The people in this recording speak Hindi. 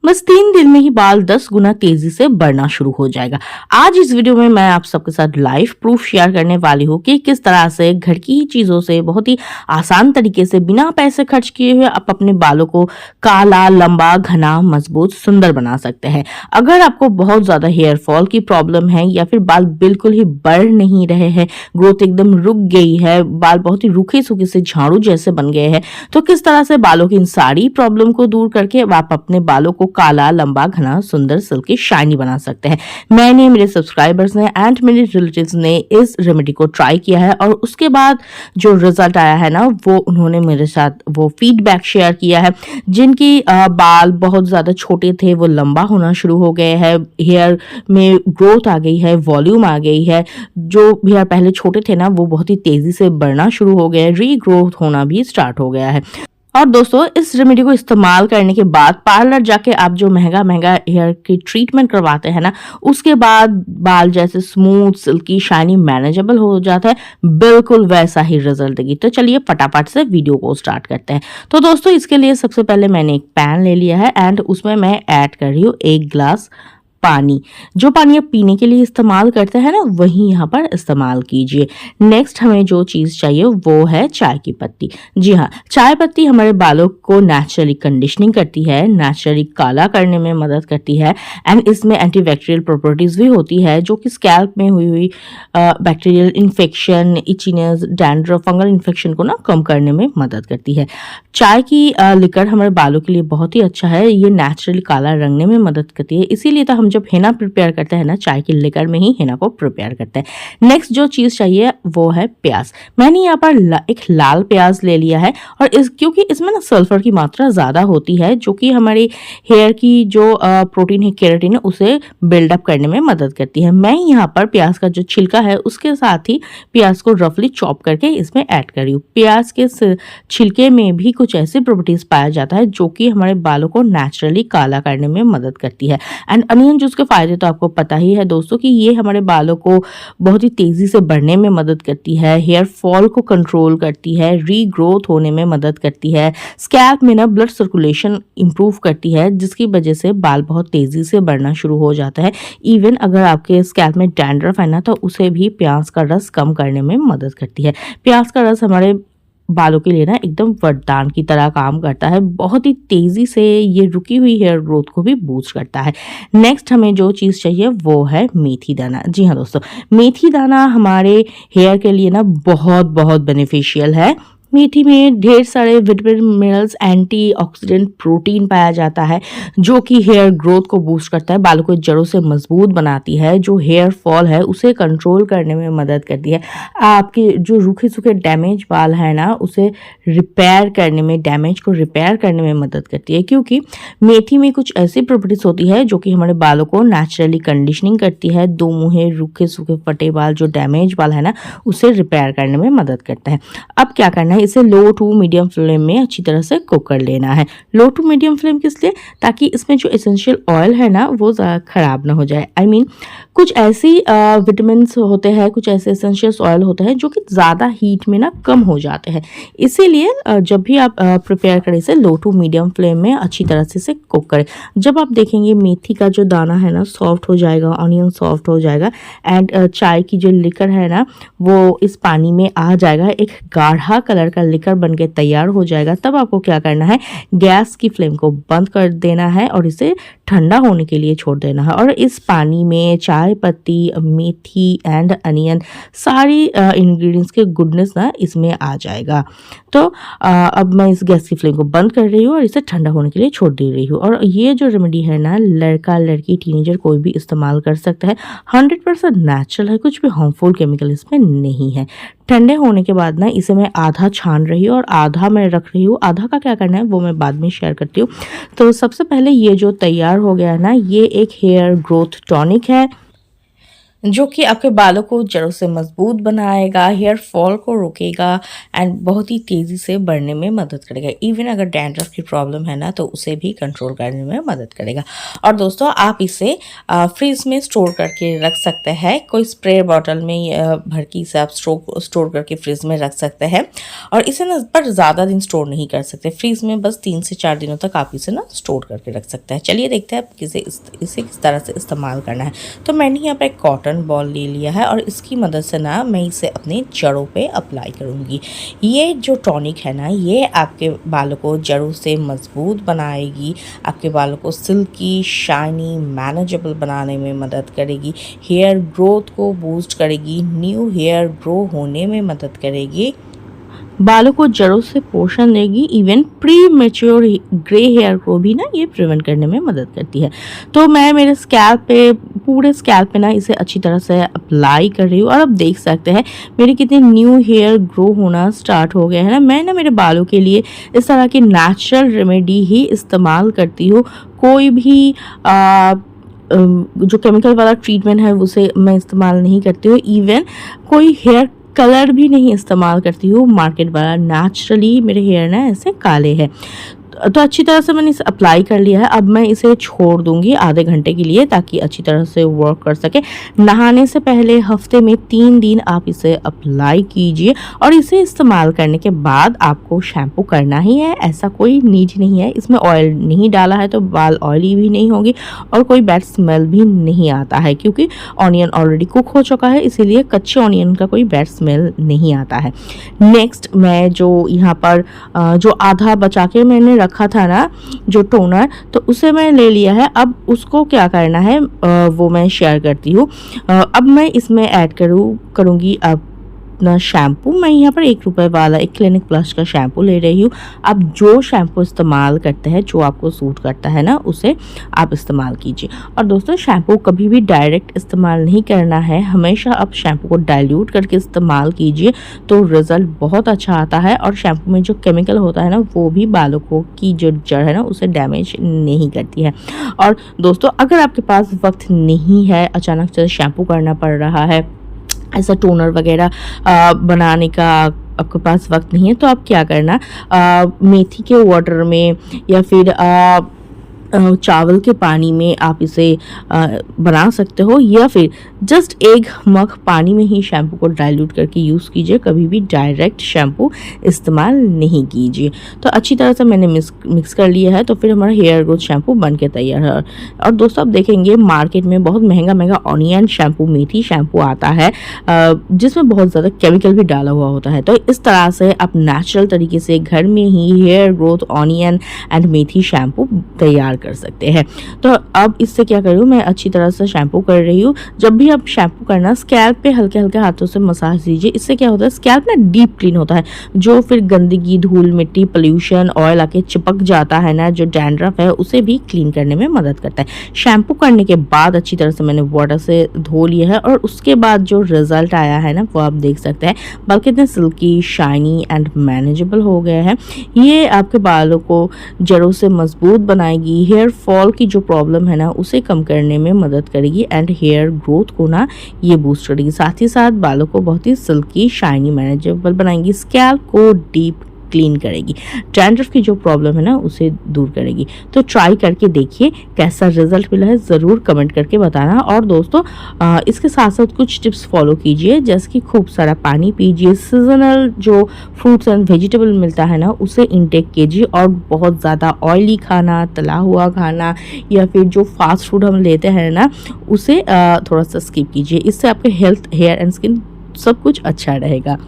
बस 3 दिन में ही बाल 10 गुना तेजी से बढ़ना शुरू हो जाएगा। आज इस वीडियो में मैं आप सबके साथ लाइव प्रूफ शेयर करने वाली हूँ कि किस तरह से घर की ही चीजों से बहुत ही आसान तरीके से बिना पैसे खर्च किए हुए आप अपने बालों को काला, लंबा, घना, मजबूत, सुंदर बना सकते हैं। अगर आपको बहुत ज्यादा हेयर फॉल की प्रॉब्लम है या फिर बाल बिल्कुल ही बढ़ नहीं रहे हैं, ग्रोथ एकदम रुक गई है, बाल बहुत ही रूखे सूखे से झाड़ू जैसे बन गए हैं, तो किस तरह से बालों की इन सारी प्रॉब्लम को दूर करके आप अपने बालों को काला, लंबा, घना, सुंदर, सिल्की, शाइनी बना सकते हैं। मैंने, मेरे सब्सक्राइबर्स ने एंड मेरे रिलेटिव्स ने इस रेमेडी को ट्राई किया है और उसके बाद जो रिजल्ट आया है ना, वो उन्होंने मेरे साथ वो फीडबैक शेयर किया है। जिनकी बाल बहुत ज्यादा छोटे थे वो लंबा होना शुरू हो गए हैं, हेयर में ग्रोथ आ गई है, वॉल्यूम आ गई है। जो हेयर पहले छोटे थे ना वो बहुत ही तेजी से बढ़ना शुरू हो गए, रीग्रोथ होना भी स्टार्ट हो गया है। और दोस्तों, इस रेमेडी को इस्तेमाल करने के बाद पार्लर जाके आप जो महंगा महंगा हेयर की ट्रीटमेंट करवाते हैं ना, उसके बाद बाल जैसे स्मूथ, सिल्की, शाइनी, मैनेजेबल हो जाता है, बिल्कुल वैसा ही रिजल्ट देगी। तो चलिए फटाफट से वीडियो को स्टार्ट करते हैं। तो दोस्तों, इसके लिए सबसे पहले मैंने एक पैन ले लिया है एंड उसमें मैं ऐड कर रही हूँ 1 गिलास पानी। जो पानी आप पीने के लिए इस्तेमाल करते हैं ना, वही यहाँ पर इस्तेमाल कीजिए। नेक्स्ट हमें जो चीज़ चाहिए वो है चाय की पत्ती। जी हाँ, चाय पत्ती हमारे बालों को नेचुरली कंडीशनिंग करती है, नेचुरली काला करने में मदद करती है एंड इसमें एंटीबैक्टीरियल प्रॉपर्टीज भी होती है जो कि स्कैल्प में हुई bacterial infection, itchiness, dandruff, fungal infection को ना कम करने में मदद करती है। चाय की लिकर हमारे बालों के लिए बहुत ही अच्छा है, ये नेचुरली काला रंगने में मदद करती है। इसीलिए तो हम जब हेना प्रिपेयर करते हैं ना, चाय की लिकर में ही हेना को प्रिपेयर करते हैं। नेक्स्ट जो चीज चाहिए वो है प्याज। मैंने यहाँ पर एक लाल प्याज ले लिया है और क्योंकि इसमें ना सल्फर की मात्रा ज्यादा होती है जो कि हमारी हेयर की जो प्रोटीन है, केराटिन है, उसे बिल्डअप करने में मदद करती है। मैं यहाँ पर प्याज का जो छिलका है उसके साथ ही प्याज को रफली चॉप करके इसमें ऐड कर रही हूँ। प्याज के छिलके में भी कुछ ऐसी प्रॉपर्टीज पाया जाता है जो कि हमारे बालों को नेचुरली काला करने में मदद करती है। एंड अनियन जूस के फायदे तो आपको पता ही है दोस्तों कि ये हमारे बालों को बहुत ही तेजी से बढ़ने में मदद करती है, हेयर फॉल को कंट्रोल करती है, रीग्रोथ होने में मदद करती है, स्कैल्प में ना ब्लड सर्कुलेशन इंप्रूव करती है जिसकी वजह से बाल बहुत तेजी से बढ़ना शुरू हो जाता है। इवन अगर आपके स्कैल्प में डैंड्रफ है ना, तो उसे भी प्याज का रस कम करने में मदद करती है। प्याज का रस हमारे बालों के लिए ना एकदम वरदान की तरह काम करता है, बहुत ही तेजी से ये रुकी हुई हेयर ग्रोथ को भी बूस्ट करता है। नेक्स्ट हमें जो चीज़ चाहिए वो है मेथी दाना। जी हाँ दोस्तों, मेथी दाना हमारे हेयर के लिए ना बहुत बहुत बेनिफिशियल है। मेथी में ढेर सारे विटामिन, मिनरल्स, एंटीऑक्सीडेंट, प्रोटीन पाया जाता है जो कि हेयर ग्रोथ को बूस्ट करता है, बालों को जड़ों से मजबूत बनाती है, जो हेयर फॉल है उसे कंट्रोल करने में मदद करती है, आपके जो रूखे सूखे डैमेज बाल है ना उसे रिपेयर करने में, डैमेज को रिपेयर करने में मदद करती है। क्योंकि मेथी में कुछ ऐसी प्रॉपर्टीज होती है जो कि हमारे बालों को नेचुरली कंडीशनिंग करती है, दो मुहे, रूखे सूखे फटे बाल, जो डैमेज बाल है ना उसे रिपेयर करने में मदद करता है। अब क्या करना है, इसे लो टू मीडियम फ्लेम में अच्छी तरह से कुक कर लेना है। लो टू मीडियम फ्लेम किस लिए? ताकि इसमें जो एसेंशियल ऑयल है ना वो खराब ना हो जाए। आई मीन कुछ ऐसी विटामिन होते हैं, कुछ ऐसे एसेंशियल ऑयल होते हैं जो कि ज़्यादा हीट में ना कम हो जाते हैं। इसीलिए जब भी आप प्रिपेयर करें इसे लो टू मीडियम फ्लेम में अच्छी तरह से इसे कुक करें। जब आप देखेंगे मेथी का जो दाना है ना सॉफ्ट हो जाएगा, ऑनियन सॉफ्ट हो जाएगा एंड चाय की जो लिकर है ना वो इस पानी में आ जाएगा, एक गाढ़ा कलर का लिकर बन के तैयार हो जाएगा, तब आपको क्या करना है, गैस की फ्लेम को बंद कर देना है और इसे ठंडा होने के लिए छोड़ देना है। और इस पानी में चाय पत्ती, मेथी एंड अनियन, सारी इंग्रेडिएंट्स के गुडनेस ना इसमें आ जाएगा। तो अब मैं इस गैस की फ्लेम को बंद कर रही हूँ और इसे ठंडा होने के लिए छोड़ दे रही हूँ। और ये जो रेमेडी है ना, लड़का लड़की टीनेजर कोई भी इस्तेमाल कर सकता है, 100% नेचुरल है, कुछ भी हार्मफुल केमिकल इसमें नहीं है। ठंडे होने के बाद ना इसे मैं आधा छान रही हूँ और आधा मैं रख रही हूँ। आधा का क्या करना है वो मैं बाद में शेयर करती हूँ। तो सबसे पहले ये जो तैयार हो गया है ना, ये एक हेयर ग्रोथ टॉनिक है जो कि आपके बालों को जड़ों से मजबूत बनाएगा, हेयर फॉल को रोकेगा एंड बहुत ही तेज़ी से बढ़ने में मदद करेगा। इवन अगर डैंड्रफ की प्रॉब्लम है ना तो उसे भी कंट्रोल करने में मदद करेगा। और दोस्तों आप इसे फ्रिज में स्टोर करके रख सकते हैं, कोई स्प्रे बॉटल में भर के इसे आप स्टोर करके फ्रिज में रख सकते हैं। और इसे ना पर ज़्यादा दिन स्टोर नहीं कर सकते, फ्रिज में बस 3 से 4 दिनों तक आप इसे ना स्टोर करके रख सकते हैं। चलिए देखते हैं आप इसे किस तरह से इस्तेमाल करना है। तो मैंने यहाँ पर एक कॉटन बॉल ले लिया है और इसकी मदद से ना मैं इसे अपने जड़ों पे अप्लाई करूँगी। ये जो टॉनिक है ना ये आपके बालों को जड़ों से मजबूत बनाएगी, आपके बालों को सिल्की, शाइनी, मैनेजेबल बनाने में मदद करेगी, हेयर ग्रोथ को बूस्ट करेगी, न्यू हेयर ग्रो होने में मदद करेगी, बालों को जड़ों से पोषण देगी, even premature grey hair को भी ना ये प्रिवेंट करने में मदद करती है। तो मैं मेरे स्कैल्प पे, पूरे स्कैल्प पे ना इसे अच्छी तरह से अप्लाई कर रही हूँ और आप देख सकते हैं मेरे कितने न्यू हेयर ग्रो होना स्टार्ट हो गए हैं ना। मैं ना मेरे बालों के लिए इस तरह की नेचुरल रेमेडी ही इस्तेमाल करती हूँ। कोई भी जो केमिकल वाला ट्रीटमेंट है उसे मैं इस्तेमाल नहीं करती हूँ, इवन कोई हेयर कलर भी नहीं इस्तेमाल करती हूँ मार्केट वाला। नेचुरली मेरे हेयर ना ऐसे काले हैं। तो अच्छी तरह से मैंने इसे अप्लाई कर लिया है। अब मैं इसे छोड़ दूंगी आधे घंटे के लिए ताकि अच्छी तरह से वर्क कर सके। नहाने से पहले हफ्ते में 3 दिन आप इसे अप्लाई कीजिए और इसे इस्तेमाल करने के बाद आपको शैम्पू करना ही है, ऐसा कोई नीड नहीं है। इसमें ऑयल नहीं डाला है तो बाल ऑयली भी नहीं होंगे और कोई बैड स्मेल भी नहीं आता है, क्योंकि ऑनियन ऑलरेडी कुक हो चुका है, इसीलिए कच्चे ऑनियन का कोई बैड स्मेल नहीं आता है। नेक्स्ट मैं जो यहाँ पर जो आधा बचा के मैंने रखा था ना जो टोनर, तो उसे मैं ले लिया है। अब उसको क्या करना है वो मैं शेयर करती हूँ। अब मैं इसमें ऐड करूँगी अब अपना शैम्पू। मैं यहाँ पर 1 रुपए वाला एक क्लिनिक प्लस का शैम्पू ले रही हूँ। आप जो शैम्पू इस्तेमाल करते हैं, जो आपको सूट करता है ना, उसे आप इस्तेमाल कीजिए। और दोस्तों शैम्पू कभी भी डायरेक्ट इस्तेमाल नहीं करना है, हमेशा आप शैम्पू को डाइल्यूट करके इस्तेमाल कीजिए तो रिज़ल्ट बहुत अच्छा आता है। और शैम्पू में जो केमिकल होता है ना वो भी बालों को की जो जड़ है ना उसे डैमेज नहीं करती है। और दोस्तों अगर आपके पास वक्त नहीं है, अचानक से शैम्पू करना पड़ रहा है, ऐसा टोनर वगैरह बनाने का आपके पास वक्त नहीं है, तो आप क्या करना, मेथी के वाटर में या फिर चावल के पानी में आप इसे बना सकते हो, या फिर जस्ट 1 मग पानी में ही शैम्पू को डाइल्यूट करके यूज़ कीजिए। कभी भी डायरेक्ट शैम्पू इस्तेमाल नहीं कीजिए। तो अच्छी तरह से मैंने मिक्स कर लिया है, तो फिर हमारा हेयर ग्रोथ शैम्पू बन के तैयार है। और दोस्तों आप देखेंगे मार्केट में बहुत महंगा ऑनियन शैम्पू, मेथी शैम्पू आता है जिसमें बहुत ज़्यादा केमिकल भी डाला हुआ होता है। तो इस तरह से आप नेचुरल तरीके से घर में ही हेयर ग्रोथ ऑनियन एंड मेथी शैम्पू तैयार कर सकते हैं। तो अब इससे क्या करूँ, मैं अच्छी तरह से शैम्पू कर रही हूँ। जब भी आप शैम्पू करना स्कैल्प पे हल्के हल्के हाथों से मसाज दीजिए। इससे क्या होता है, स्कैल्प ना डीप क्लीन होता है। जो फिर गंदगी, धूल मिट्टी, पोल्यूशन, ऑयल आके चिपक जाता है ना, जो डैंड्रफ है उसे भी क्लीन करने में मदद करता है। शैम्पू करने के बाद अच्छी तरह से मैंने वाटर से धो लिया है और उसके बाद जो रिजल्ट आया है ना वो आप देख सकते हैं। बाल कितने सिल्की, शाइनी एंड मैनेजेबल हो गए हैं। ये आपके बालों को जड़ों से मजबूत बनाएगी, हेयर फॉल की जो प्रॉब्लम है ना उसे कम करने में मदद करेगी एंड हेयर ग्रोथ को ना ये बूस्ट करेगी। साथ ही साथ बालों को बहुत ही सिल्की, शाइनी, मैनेजेबल बनाएगी, स्कैल्प को डीप क्लीन करेगी, डैंड्रफ की जो प्रॉब्लम है ना उसे दूर करेगी। तो ट्राई करके देखिए कैसा रिजल्ट मिला है, ज़रूर कमेंट करके बताना। और दोस्तों इसके साथ साथ कुछ टिप्स फॉलो कीजिए, जैसे कि खूब सारा पानी पीजिए, सीजनल जो फ्रूट्स एंड वेजिटेबल मिलता है ना उसे इंटेक कीजिए, और बहुत ज़्यादा ऑयली खाना, तला हुआ खाना या फिर जो फास्ट फूड हम लेते हैं ना उसे थोड़ा सा स्किप कीजिए। इससे आपके हेल्थ, हेयर एंड स्किन सब कुछ अच्छा रहेगा।